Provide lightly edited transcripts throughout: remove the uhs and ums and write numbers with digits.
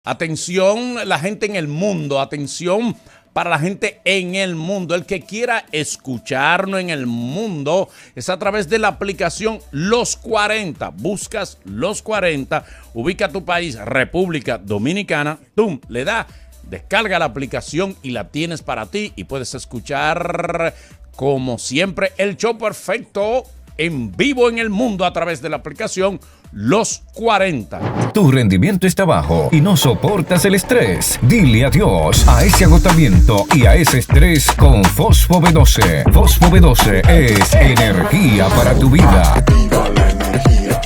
Atención, la gente en el mundo, atención para la gente en el mundo. El que quiera escucharnos en el mundo es a través de la aplicación Los 40. Buscas Los 40, ubica tu país, República Dominicana, ¡tum! Le da, descarga la aplicación y la tienes para ti y puedes escuchar, como siempre, el show perfecto en vivo en el mundo a través de la aplicación Los 40. Tu rendimiento está bajo y no soportas el estrés. Dile adiós a ese agotamiento y a ese estrés con Fosfo B12. Fosfo B12 es energía para tu vida. Activa la energía,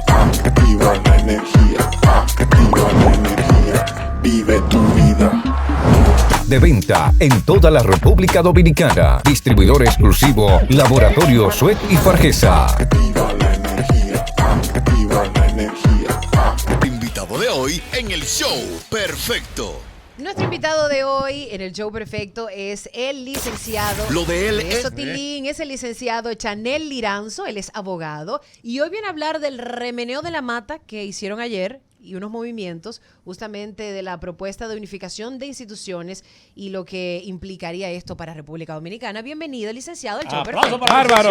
activa la energía, activa la energía. Vive tu vida. De venta en toda la República Dominicana. Distribuidor exclusivo Laboratorio Suet y Fargesa. Activa la energía, activa la energía. Invitado de hoy en el show perfecto. Nuestro invitado de hoy en el show perfecto es el licenciado. Lo de él es Tilín, es el licenciado Chanel Liranzo, él es abogado y hoy viene a hablar del remeneo de la mata que hicieron ayer y unos movimientos justamente de la propuesta de unificación de instituciones y lo que implicaría esto para República Dominicana. Bienvenido, licenciado, al show ¡Aplauso perfecto. para ¡Bárbaro!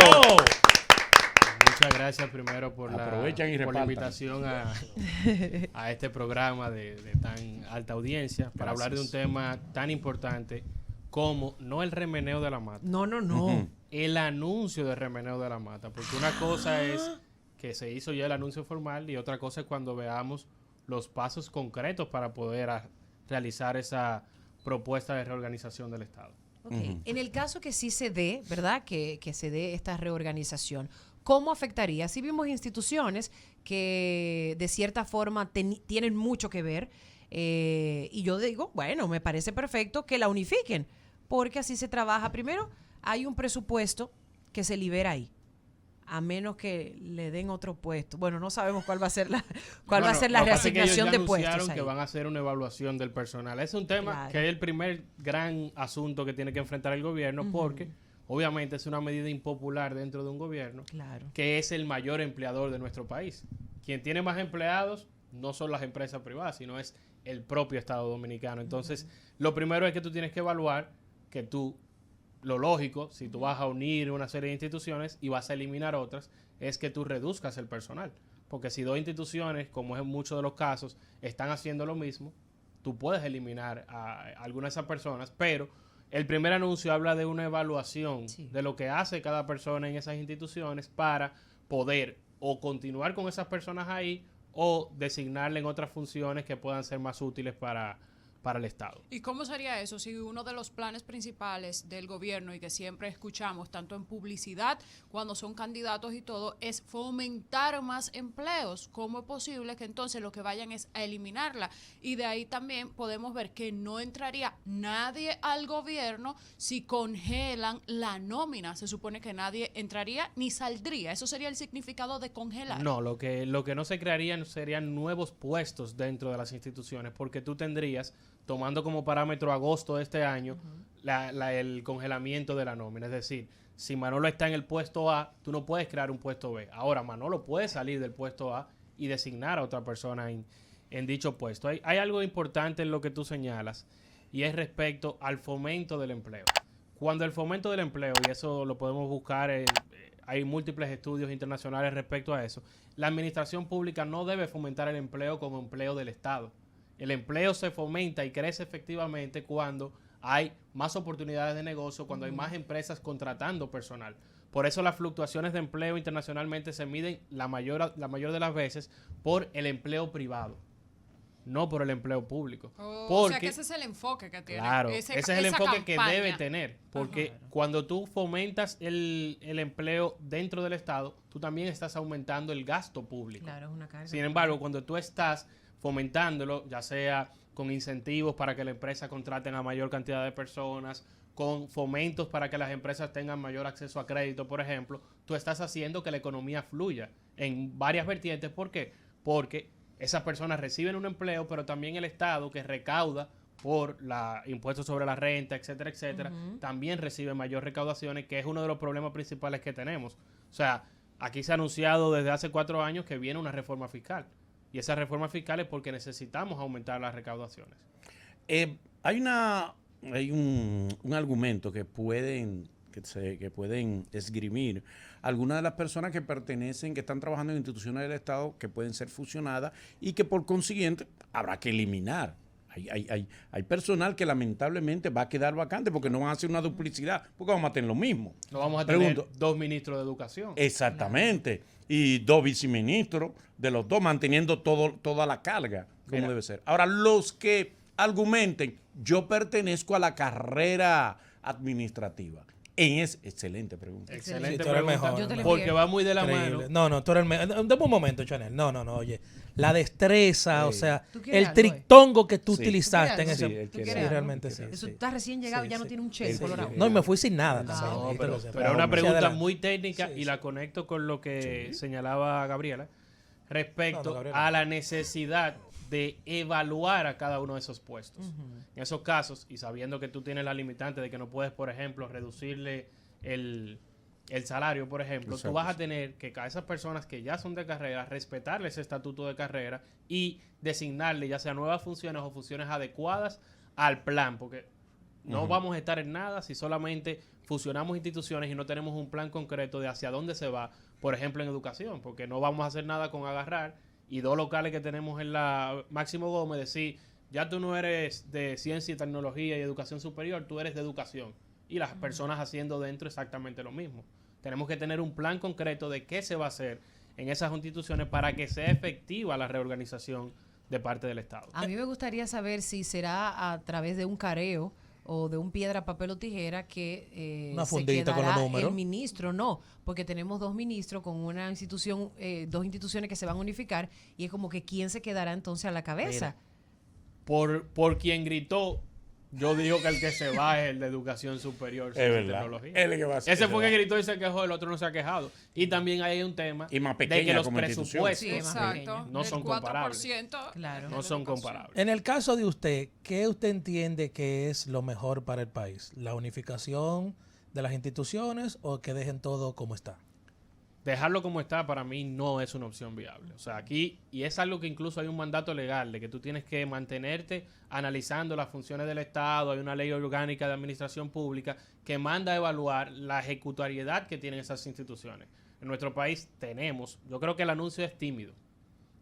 Muchas gracias primero por la Repartan. invitación a este programa de tan alta audiencia para hablar de un tema tan importante como no el remeneo de la mata. No. El anuncio de remeneo de la mata. Porque una cosa es que se hizo ya el anuncio formal y otra cosa es cuando veamos los pasos concretos para poder realizar esa propuesta de reorganización del Estado. Okay. En el caso que sí se dé, ¿verdad? Que se dé esta reorganización, ¿cómo afectaría? Si vimos instituciones que de cierta forma tienen mucho que ver y yo digo, bueno, me parece perfecto que la unifiquen, porque así se trabaja. Primero, hay un presupuesto que se libera ahí, a menos que le den otro puesto. Bueno, no sabemos cuál va a ser la reasignación de puestos. Anunciaron que van a hacer una evaluación del personal. Es un tema que es el primer gran asunto que tiene que enfrentar el gobierno, porque obviamente es una medida impopular dentro de un gobierno que es el mayor empleador de nuestro país. Quien tiene más empleados no son las empresas privadas, sino es el propio Estado Dominicano. Entonces, lo primero es que tú tienes que evaluar que lo lógico, si tú vas a unir una serie de instituciones y vas a eliminar otras, es que tú reduzcas el personal. Porque si dos instituciones, como es en muchos de los casos, están haciendo lo mismo, tú puedes eliminar a algunas de esas personas, pero el primer anuncio habla de una evaluación de lo que hace cada persona en esas instituciones para poder o continuar con esas personas ahí o designarle en otras funciones que puedan ser más útiles para el Estado. ¿Y cómo sería eso si uno de los planes principales del gobierno y que siempre escuchamos tanto en publicidad cuando son candidatos y todo es fomentar más empleos? ¿Cómo es posible que entonces lo que vayan es a eliminarla? Y de ahí también podemos ver que no entraría nadie al gobierno si congelan la nómina. Se supone que nadie entraría ni saldría. Eso sería el significado de congelar. No, lo que no se crearían serían nuevos puestos dentro de las instituciones, porque tú tendrías, tomando como parámetro agosto de este año, el congelamiento de la nómina. Es decir, si Manolo está en el puesto A, tú no puedes crear un puesto B. Ahora, Manolo puede salir del puesto A y designar a otra persona en dicho puesto. Hay algo importante en lo que tú señalas, y es respecto al fomento del empleo. Cuando el fomento del empleo, y eso lo podemos buscar, hay múltiples estudios internacionales respecto a eso, la administración pública no debe fomentar el empleo como empleo del Estado. El empleo se fomenta y crece efectivamente cuando hay más oportunidades de negocio, cuando hay más empresas contratando personal. Por eso las fluctuaciones de empleo internacionalmente se miden la mayor de las veces por el empleo privado, no por el empleo público. O sea que ese es el enfoque que tiene. Claro, ese es el enfoque que debe tener, porque Ajá. cuando tú fomentas el empleo dentro del Estado, tú también estás aumentando el gasto público. Claro, es una carga. Sin embargo, cuando tú estás fomentándolo, ya sea con incentivos para que la empresa contraten a mayor cantidad de personas, con fomentos para que las empresas tengan mayor acceso a crédito, por ejemplo, tú estás haciendo que la economía fluya en varias vertientes. ¿Por qué? Porque esas personas reciben un empleo, pero también el Estado, que recauda por impuestos sobre la renta, etcétera, etcétera, también recibe mayor recaudaciones, que es uno de los problemas principales que tenemos. O sea, aquí se ha anunciado desde hace 4 años que viene una reforma fiscal. Y esa reforma fiscal es porque necesitamos aumentar las recaudaciones. Hay un argumento que pueden esgrimir algunas de las personas que están trabajando en instituciones del Estado que pueden ser fusionadas y que por consiguiente habrá que eliminar. Hay personal que lamentablemente va a quedar vacante porque no van a hacer una duplicidad, porque vamos a tener lo mismo. No vamos a tener 2 ministros de educación. Exactamente. Y 2 viceministros de los 2, manteniendo toda la carga, como debe ser. Ahora, los que argumenten, yo pertenezco a la carrera administrativa. Es excelente pregunta. Excelente Sí, tú eres pregunta. mejor, Yo te le Porque envié. va muy de la Increíble. mano. No, tú eres el mejor. Dame un momento, Chanel. No, oye. La destreza, Sí. o sea, ¿Tú quieres el algo, trictongo que tú Sí. utilizaste en ¿Tú ese. Sí, él ¿Tú quiere quieres Sí, algo? realmente sí. Eso sí. está recién llegado, Sí, ya no sí. tiene un cheque Sí, colorado. sí. No, y me fui sin nada No, también. No, ahí te pero lo sé. es una Sí, pregunta adelante. muy técnica Sí, y la conecto con lo que señalaba Gabriela respecto No, Gabriela. a la necesidad de evaluar a cada uno de esos puestos. En esos casos, y sabiendo que tú tienes la limitante de que no puedes, por ejemplo, reducirle el salario, por ejemplo, Exacto. tú vas a tener que a esas personas que ya son de carrera, respetarle ese estatuto de carrera y designarle ya sea nuevas funciones o funciones adecuadas al plan, porque no vamos a estar en nada si solamente fusionamos instituciones y no tenemos un plan concreto de hacia dónde se va, por ejemplo, en educación, porque no vamos a hacer nada con agarrar y 2 locales que tenemos en la Máximo Gómez, decir, ya tú no eres de ciencia y tecnología y educación superior, tú eres de educación. Y las personas haciendo dentro exactamente lo mismo. Tenemos que tener un plan concreto de qué se va a hacer en esas instituciones para que sea efectiva la reorganización de parte del Estado. A mí me gustaría saber si será a través de un careo o de un piedra, papel o tijera que Una se fundita con los quedará números. el ministro. No, porque tenemos 2 ministros con una institución, 2 instituciones que se van a unificar y es como que ¿quién se quedará entonces a la cabeza? Por quien gritó, yo digo que el que se va es el de educación superior, Es ciencia y verdad. tecnología. Él es el que va a ser, Ese se fue va. que gritó y se quejó, el otro no se ha quejado. Y también hay un tema Y más de que pequeña los como institución. presupuestos Sí, es más Exacto. pequeño. no del son comparables. 4% Claro. no son comparables. En el caso de usted, ¿qué usted entiende que es lo mejor para el país? ¿La unificación de las instituciones o que dejen todo como está? Dejarlo como está para mí no es una opción viable. O sea, aquí, y es algo que incluso hay un mandato legal de que tú tienes que mantenerte analizando las funciones del Estado, hay una ley orgánica de administración pública que manda a evaluar la ejecutoriedad que tienen esas instituciones. En nuestro país tenemos, yo creo que el anuncio es tímido.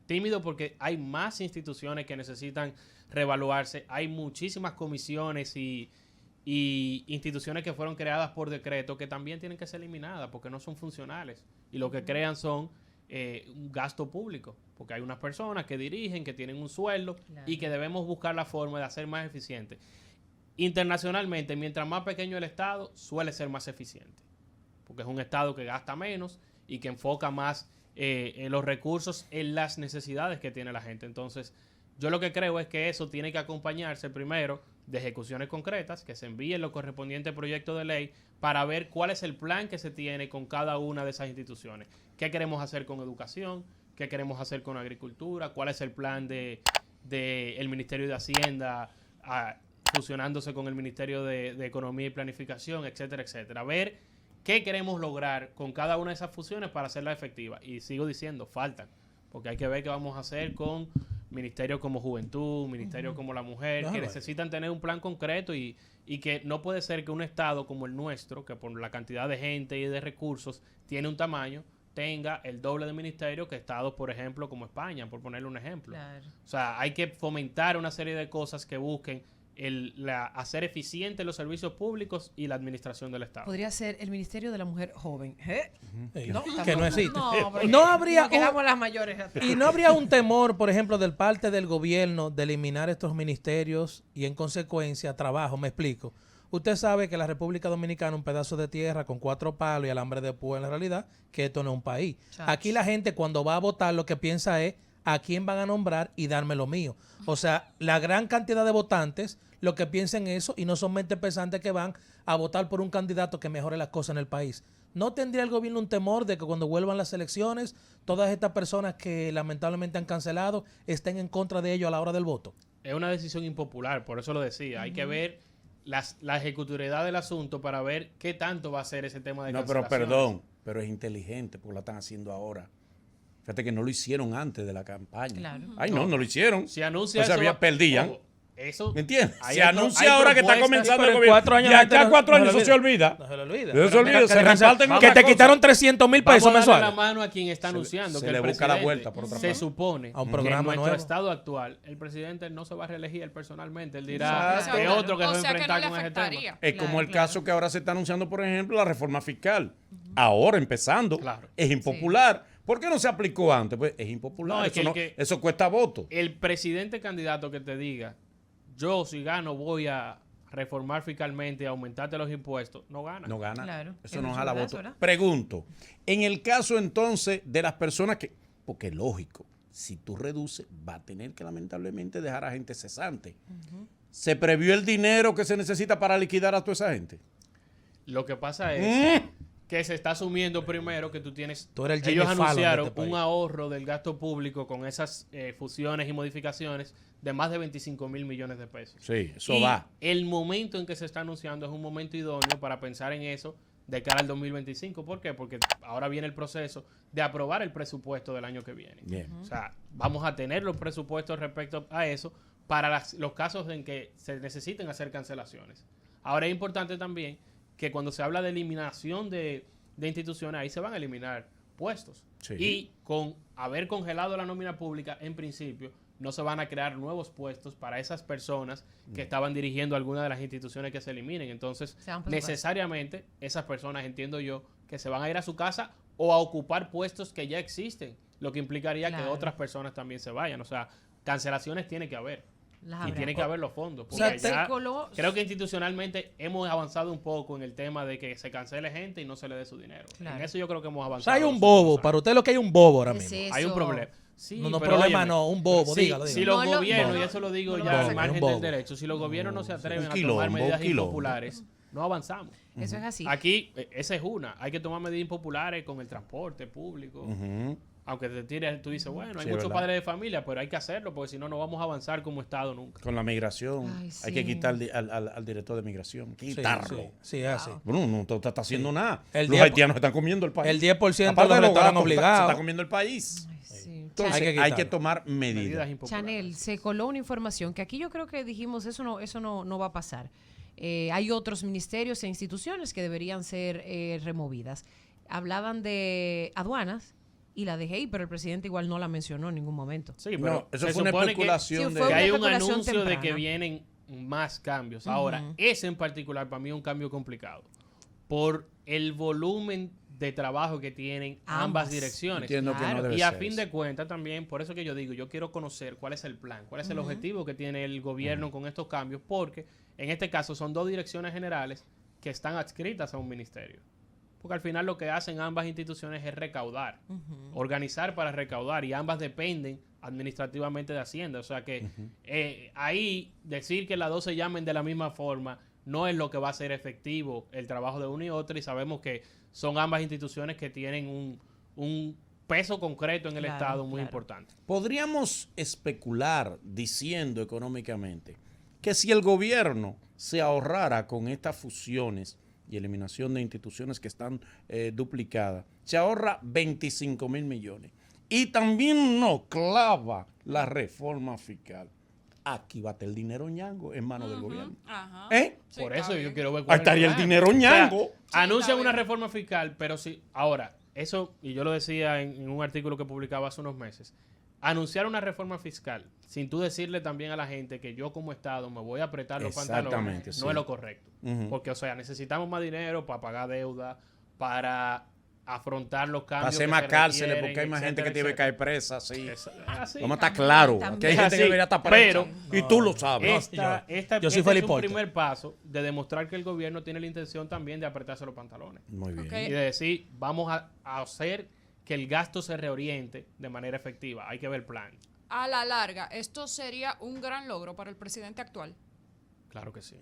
Tímido porque hay más instituciones que necesitan reevaluarse, hay muchísimas comisiones y instituciones que fueron creadas por decreto que también tienen que ser eliminadas porque no son funcionales y lo que crean son un gasto público, porque hay unas personas que dirigen, que tienen un sueldo y que debemos buscar la forma de hacer más eficiente. Internacionalmente, mientras más pequeño el Estado, suele ser más eficiente, porque es un Estado que gasta menos y que enfoca más los recursos en las necesidades que tiene la gente. Entonces, yo lo que creo es que eso tiene que acompañarse primero de ejecuciones concretas, que se envíen los correspondientes proyectos de ley para ver cuál es el plan que se tiene con cada una de esas instituciones. ¿Qué queremos hacer con educación? ¿Qué queremos hacer con agricultura? ¿Cuál es el plan de el Ministerio de Hacienda fusionándose con el Ministerio de Economía y Planificación, etcétera, etcétera? Ver qué queremos lograr con cada una de esas fusiones para hacerla efectiva. Y sigo diciendo, faltan, porque hay que ver qué vamos a hacer con ministerios como Juventud, ministerios como la Mujer, que necesitan tener un plan concreto y que no puede ser que un Estado como el nuestro, que por la cantidad de gente y de recursos tiene un tamaño, tenga el doble de ministerios que estados, por ejemplo, como España, por ponerle un ejemplo. Claro. O sea, hay que fomentar una serie de cosas que busquen hacer eficientes los servicios públicos y la administración del Estado. Podría ser el Ministerio de la Mujer Joven. No, que no existe. porque No habría nos quedamos las mayores atrás. Y no habría un temor, por ejemplo, del parte del gobierno de eliminar estos ministerios y en consecuencia trabajo. Me explico. Usted sabe que la República Dominicana es un pedazo de tierra con 4 palos y alambre de púa en la realidad, que esto no es un país. Chacho. Aquí la gente cuando va a votar lo que piensa es a quién van a nombrar y darme lo mío. O sea, la gran cantidad de votantes lo que piensan eso y no son mentes pensantes que van a votar por un candidato que mejore las cosas en el país. ¿No tendría el gobierno un temor de que cuando vuelvan las elecciones todas estas personas que lamentablemente han cancelado estén en contra de ello a la hora del voto? Es una decisión impopular, por eso lo decía. Hay que ver la ejecutoriedad del asunto para ver qué tanto va a ser ese tema de No, pero cancelaciones. perdón, pero es inteligente porque lo están haciendo ahora. Fíjate que no lo hicieron antes de la campaña. Claro. Ay, no lo hicieron. Si anuncia Entonces eso, perdían. ojo, eso, ¿Me entiendes? hay Se otro- anuncia hay ahora que está propuestas- comenzando pero el en gobierno. 4 años Y la acá gente 4 no años eso se olvida. No se le olvida. Eso se olvida. Se reparten Que otra te cosa. quitaron 300,000 Vamos pesos a darle la mensuales. mano a quien está anunciando se que le el busca la presidente vuelta por otra se parte. supone A un que programa en nuestro nuevo. estado actual el presidente no se va a reelegir él personalmente, él Exacto. dirá que otro que O se va a sea que no enfrentar le con ese tema. afectaría. Es Claro, como el claro. caso que ahora se está anunciando, por ejemplo, la reforma fiscal. Ahora empezando. Claro. Es impopular. ¿Por qué no se aplicó antes? Pues es impopular. No, es eso, que- eso cuesta votos. El presidente candidato que te diga, yo si gano voy a reformar fiscalmente y aumentarte los impuestos, no gana. No gana. Claro. Eso Es no mucho jala brazo, votos. ¿verdad? Pregunto, en el caso entonces de las personas que, porque es lógico, si tú reduces, va a tener que lamentablemente dejar a gente cesante. ¿Se previó el dinero que se necesita para liquidar a toda esa gente? Lo que pasa es que se está asumiendo primero que tú tienes... Tú eres el ellos Jimmy Fallon de anunciaron este país. un ahorro del gasto público con esas fusiones y modificaciones de más de 25,000 millones de pesos. Sí, eso Y va. el momento en que se está anunciando es un momento idóneo para pensar en eso de cara al 2025. ¿Por qué? Porque ahora viene el proceso de aprobar el presupuesto del año que viene. Bien. O sea, vamos a tener los presupuestos respecto a eso para los casos en que se necesiten hacer cancelaciones. Ahora es importante también que cuando se habla de eliminación de instituciones, ahí se van a eliminar puestos. Sí. Y con haber congelado la nómina pública, en principio, no se van a crear nuevos puestos para esas personas que estaban dirigiendo alguna de las instituciones que se eliminen. Entonces, Se van por su casa. necesariamente, esas personas, entiendo yo, que se van a ir a su casa o a ocupar puestos que ya existen, lo que implicaría que Claro. otras personas también se vayan. O sea, cancelaciones tiene que haber. Las Y habrá. tiene que haber los fondos. O sea, Porque te- ya creo que se institucionalmente hemos avanzado un poco en el tema de que se cancele gente y no se le dé su dinero. Claro. En eso yo creo que hemos O avanzado. sea, hay un los bobo. últimos Para años. usted lo que hay un bobo ahora ¿Qué mismo. es Hay un eso? problema. Sí, No, pero problema óyeme, no, un bobo, si, dígalo. si dígalo. los No lo- gobiernos, no y lo- eso lo digo no lo ya vas a al hacer. margen Un del bobo. derecho, si los gobiernos no se atreven Un a tomar quilombo, medidas un quilombo. impopulares, no avanzamos. Eso es así. Aquí, esa es una. Hay que tomar medidas impopulares con el transporte público. Ujú. Aunque te tires, tú dices, bueno, hay Sí, muchos ¿verdad? padres de familia, pero hay que hacerlo porque si no, no vamos a avanzar como Estado nunca. Con la migración. Ay, Hay que sí. quitar al director de migración. Sí, Quitarlo. sí, sí, es así. Bueno, no está haciendo nada. El Los 10 haitianos están comiendo el país. El 10% Aparte de los restaurantes gatos, obligados. Se está comiendo el país. Ay, sí. Entonces Hay que hay que quitarlo. tomar Medidas medidas. impopulares. Chanel, se coló una información que aquí yo creo que dijimos eso no va a pasar. Hay otros ministerios e instituciones que deberían ser removidas. Hablaban de aduanas y la DGI, pero el presidente igual no la mencionó en ningún momento. Sí, pero No, eso se fue una supone especulación Sí, de... fue que una hay un especulación anuncio de que temprana. vienen más cambios. Ahora, ese en particular para mí es un cambio complicado por el volumen de trabajo que tienen ambas Ambas. direcciones. Entiendo que no debe Y a ser fin eso. de cuentas también, por eso que yo digo, yo quiero conocer cuál es el plan, cuál es el objetivo que tiene el gobierno con estos cambios, porque en este caso son dos direcciones generales que están adscritas a un ministerio. Porque al final lo que hacen ambas instituciones es recaudar, organizar para recaudar, y ambas dependen administrativamente de Hacienda. O sea que ahí decir que las dos se llamen de la misma forma no es lo que va a ser efectivo el trabajo de una y otra, y sabemos que son ambas instituciones que tienen un peso concreto en el Claro, Estado muy claro. importante. Podríamos especular diciendo económicamente que si el gobierno se ahorrara con estas fusiones y eliminación de instituciones que están duplicadas, se ahorra 25,000 millones. Y también no clava la reforma fiscal. Aquí va a estar el dinero ñango en manos del gobierno. Ajá. ¿Eh? Sí, Por está eso yo bien. quiero ver Ahí cuál es estaría el plan. dinero O sea, ñango. anuncian está una bien. reforma fiscal, pero sí. Ahora, eso, y yo lo decía en un artículo que publicaba hace unos meses, anunciar una reforma fiscal sin tú decirle también a la gente que yo como Estado me voy a apretar los pantalones, Exactamente, no sí. es lo correcto. Ujú. Porque, o sea, necesitamos más dinero para pagar deuda, para afrontar los cambios. Para hacer que más se cárceles, requieren, porque hay más gente que etcétera, tiene que caer etcétera. presa, sí. Así. Vamos a estar claros. También. Aquí hay gente que Así, debería estar presa. pero- Y tú lo sabes. Yo soy este Felipe es un Porter. primer paso de demostrar que el gobierno tiene la intención también de apretarse los pantalones. Muy bien. Ok. Y de decir, vamos a hacer que el gasto se reoriente de manera efectiva. Hay que ver el plan. A la larga, esto sería un gran logro para el presidente actual. Claro que sí.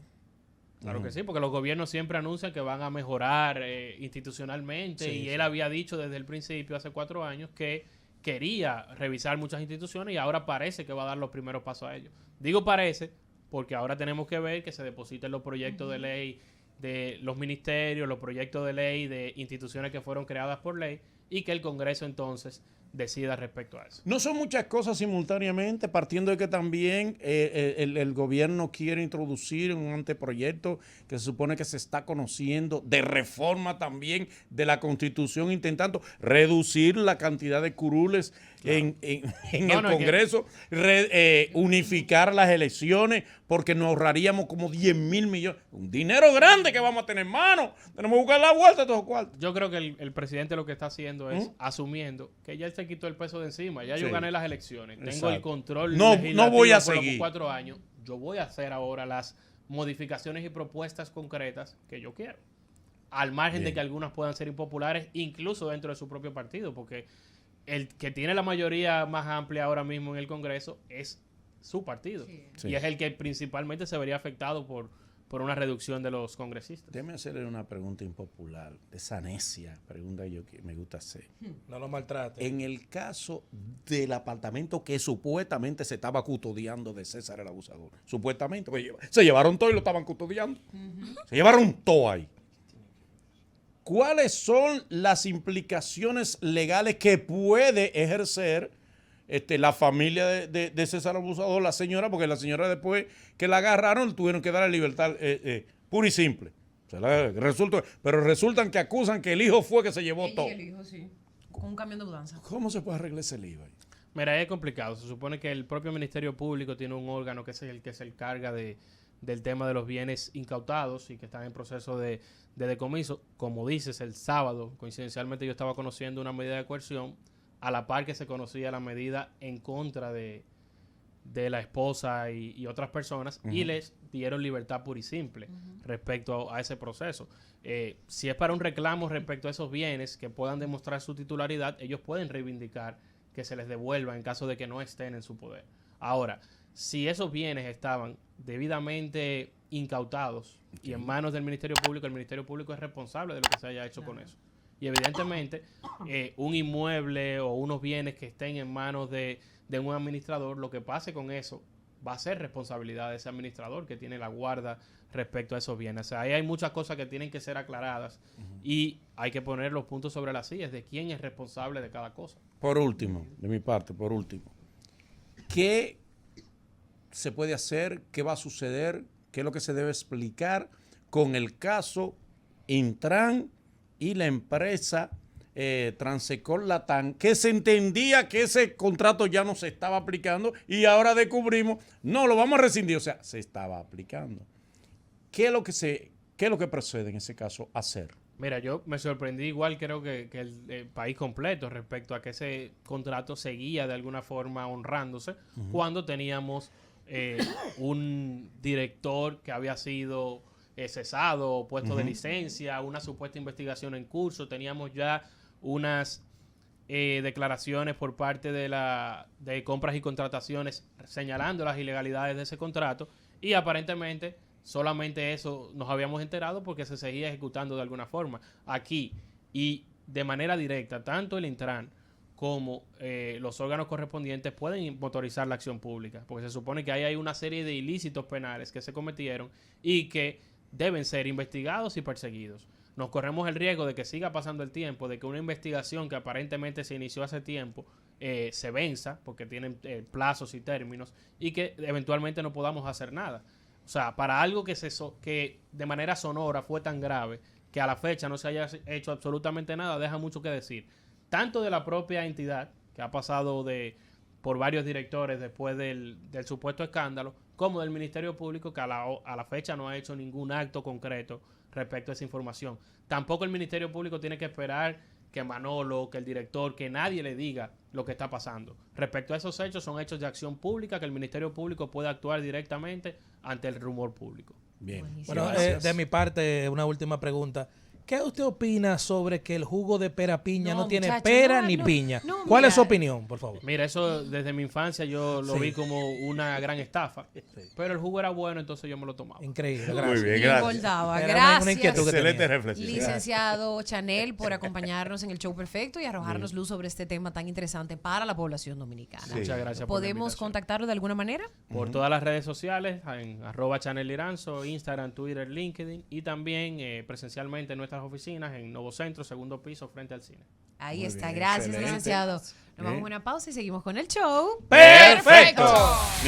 Claro que sí, porque los gobiernos siempre anuncian que van a mejorar institucionalmente, Sí, y sí. él había dicho desde el principio, hace 4 años, que quería revisar muchas instituciones, y ahora parece que va a dar los primeros pasos a ello. Digo parece porque ahora tenemos que ver que se depositen los proyectos de ley de los ministerios, los proyectos de ley de instituciones que fueron creadas por ley, y que el Congreso entonces decida respecto a eso. No son muchas cosas simultáneamente, partiendo de que también el gobierno quiere introducir un anteproyecto que se supone que se está conociendo de reforma también de la Constitución, intentando reducir la cantidad de curules en el Congreso, unificar las elecciones, porque nos ahorraríamos como 10,000 millones. Un dinero grande que vamos a tener en mano. Tenemos que buscar la vuelta de todos los cuartos. Yo creo que el presidente lo que está haciendo es asumiendo que ya él se quitó el peso de encima. Ya yo Sí. gané las elecciones. Tengo Exacto. el control No legislativo voy a por los seguir. 4 años. Yo voy a hacer ahora las modificaciones y propuestas concretas que yo quiero. Al margen de que algunas puedan ser impopulares, incluso dentro de su propio partido, porque el que tiene la mayoría más amplia ahora mismo en el Congreso es su partido. Sí. Y es el que principalmente se vería afectado por una reducción de los congresistas. Déjeme hacerle una pregunta impopular, de esa necia pregunta que me gusta hacer. No lo maltrate. En el caso del apartamento que supuestamente se estaba custodiando de César el Abusador, supuestamente, pues, se llevaron todo y lo estaban custodiando. Se llevaron todo ahí. ¿Cuáles son las implicaciones legales que puede ejercer la familia de César Abusador, la señora? Porque la señora, después que la agarraron, tuvieron que darle libertad pura y simple. Pero resultan que acusan que el hijo fue que se llevó Ella todo. y el hijo, sí. Con un camión de mudanza. ¿Cómo se puede arreglar ese lío ahí? Mira, es complicado. Se supone que el propio Ministerio Público tiene un órgano que es el que se encarga del tema de los bienes incautados y que están en proceso de decomiso. Como dices, el sábado, coincidencialmente, yo estaba conociendo una medida de coerción a la par que se conocía la medida en contra de la esposa y otras personas, y les dieron libertad pura y simple respecto a ese proceso. Si es para un reclamo respecto a esos bienes que puedan demostrar su titularidad, ellos pueden reivindicar que se les devuelva en caso de que no estén en su poder. Ahora, si esos bienes estaban debidamente incautados y en manos del Ministerio Público, el Ministerio Público es responsable de lo que se haya hecho con eso. Y evidentemente, un inmueble o unos bienes que estén en manos de un administrador, lo que pase con eso va a ser responsabilidad de ese administrador que tiene la guarda respecto a esos bienes. O sea, ahí hay muchas cosas que tienen que ser aclaradas y hay que poner los puntos sobre las sillas de quién es responsable de cada cosa. Por último, de mi parte, ¿qué se puede hacer? ¿Qué va a suceder? ¿Qué es lo que se debe explicar con el caso Intran y la empresa Transecol Latam, que se entendía que ese contrato ya no se estaba aplicando y ahora descubrimos, no, lo vamos a rescindir? O sea, se estaba aplicando. ¿Qué es lo que procede en ese caso a hacer? Mira, yo me sorprendí igual, creo que el país completo respecto a que ese contrato seguía de alguna forma honrándose cuando teníamos un director que había sido cesado o puesto de licencia, una supuesta investigación en curso, teníamos ya unas declaraciones por parte de compras y contrataciones señalando las ilegalidades de ese contrato y aparentemente solamente eso nos habíamos enterado porque se seguía ejecutando de alguna forma. Aquí y de manera directa, tanto el Intran como los órganos correspondientes pueden motorizar la acción pública, porque se supone que ahí hay una serie de ilícitos penales que se cometieron y que deben ser investigados y perseguidos. Nos corremos el riesgo de que siga pasando el tiempo, de que una investigación que aparentemente se inició hace tiempo se venza, porque tienen plazos y términos, y que eventualmente no podamos hacer nada. O sea, para algo que de manera sonora fue tan grave, que a la fecha no se haya hecho absolutamente nada, deja mucho que decir. Tanto de la propia entidad, que ha pasado por varios directores después del supuesto escándalo, como del Ministerio Público, que a la fecha no ha hecho ningún acto concreto respecto a esa información. Tampoco el Ministerio Público tiene que esperar que Manolo, que el director, que nadie le diga lo que está pasando. Respecto a esos hechos, son hechos de acción pública que el Ministerio Público puede actuar directamente ante el rumor público. Bien. Bueno, de mi parte, una última pregunta. ¿Qué usted opina sobre que el jugo de pera piña no tiene muchacho, pera ni piña? ¿Cuál es su opinión, por favor? Mira, eso desde mi infancia yo lo vi como una gran estafa. Pero el jugo era bueno, entonces yo me lo tomaba. Increíble, Muy gracias. bien, gracias. Engordaba. Era Gracias, una inquietud que Excelente tenía. reflexión. licenciado Chanel, por acompañarnos en el show perfecto y arrojarnos luz sobre este tema tan interesante para la población dominicana. Sí. Muchas gracias por la ¿Podemos invitación. contactarlo de alguna manera? Por todas las redes sociales, en @ChanelLiranzo, Instagram, Twitter, LinkedIn y también presencialmente en nuestras oficinas en Nuevo Centro, segundo piso, frente al cine. Ahí Muy está, bien, gracias excelente. demasiado. Nos vamos a una pausa y seguimos con el show. ¡Perfecto! Mi-